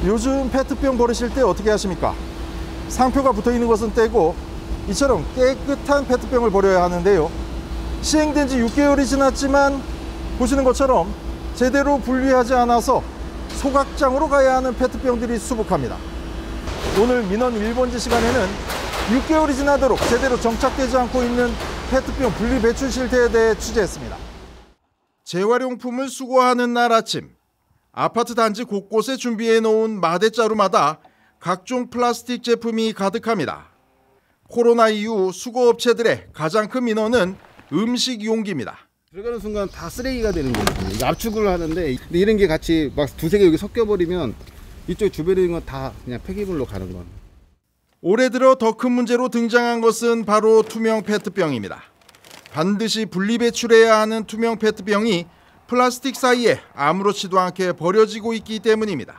요즘 페트병 버리실 때 어떻게 하십니까? 상표가 붙어 있는 것은 떼고 이처럼 깨끗한 페트병을 버려야 하는데요. 시행된 지 6개월이 지났지만 보시는 것처럼 제대로 분리하지 않아서 소각장으로 가야 하는 페트병들이 수북합니다. 오늘 민원 1번지 시간에는 6개월이 지나도록 제대로 정착되지 않고 있는 페트병 분리 배출 실태에 대해 취재했습니다. 재활용품을 수거하는 날 아침, 아파트 단지 곳곳에 준비해 놓은 마대자루마다 각종 플라스틱 제품이 가득합니다. 코로나 이후 수거업체들의 가장 큰 민원은 음식 용기입니다. 들어가는 순간 다 쓰레기가 되는 거거든요. 압축을 하는데 근데 이런 게 같이 막 두세 개 여기 섞여버리면 이쪽 주변에 있는 건 다 그냥 폐기물로 가는 건. 올해 들어 더 큰 문제로 등장한 것은 바로 투명 페트병입니다. 반드시 분리 배출해야 하는 투명 페트병이 플라스틱 사이에 아무렇지도 않게 버려지고 있기 때문입니다.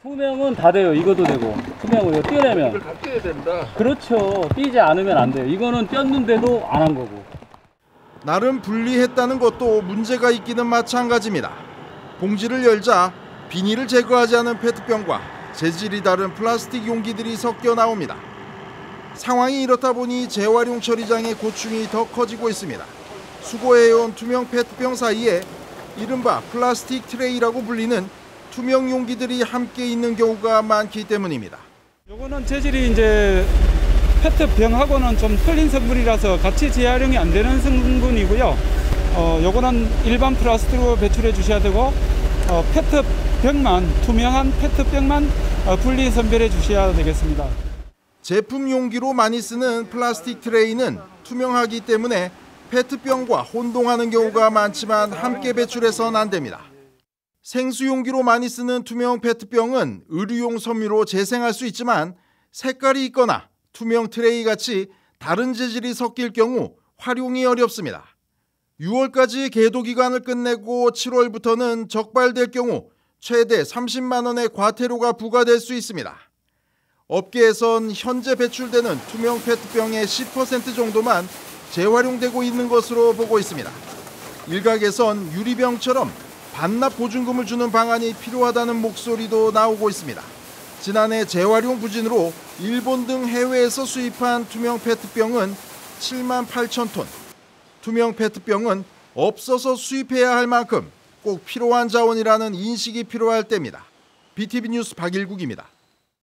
투명은 다 돼요. 이것도 되고 투명은 이거 떼내면 이걸 다 떼야 된다. 그렇죠. 떼지 않으면 안 돼요. 이거는 뗐는데도 안 한 거고. 나름 분리했다는 것도 문제가 있기는 마찬가지입니다. 봉지를 열자 비닐을 제거하지 않은 페트병과 재질이 다른 플라스틱 용기들이 섞여 나옵니다. 상황이 이렇다 보니 재활용 처리장의 고충이 더 커지고 있습니다. 수거해온 투명 페트병 사이에 이른바 플라스틱 트레이라고 불리는 투명 용기들이 함께 있는 경우가 많기 때문입니다. 요거는 재질이 이제 페트병하고는 좀 틀린 성분이라서 같이 재활용이 안 되는 성분이고요. 요거는 일반 플라스틱으로 배출해 주셔야 되고 페트병만, 투명한 페트병만 분리 선별해 주셔야 되겠습니다. 제품 용기로 많이 쓰는 플라스틱 트레이는 투명하기 때문에 페트병과 혼동하는 경우가 많지만 함께 배출해서는 안 됩니다. 생수 용기로 많이 쓰는 투명 페트병은 의류용 섬유로 재생할 수 있지만 색깔이 있거나 투명 트레이 같이 다른 재질이 섞일 경우 활용이 어렵습니다. 6월까지 계도 기간을 끝내고 7월부터는 적발될 경우 최대 30만 원의 과태료가 부과될 수 있습니다. 업계에선 현재 배출되는 투명 페트병의 10% 정도만 재활용되고 있는 것으로 보고 있습니다. 일각에선 유리병처럼 반납 보증금을 주는 방안이 필요하다는 목소리도 나오고 있습니다. 지난해 재활용 부진으로 일본 등 해외에서 수입한 투명 페트병은 7만 8천 톤. 투명 페트병은 없어서 수입해야 할 만큼 꼭 필요한 자원이라는 인식이 필요할 때입니다. BTV 뉴스 박일국입니다.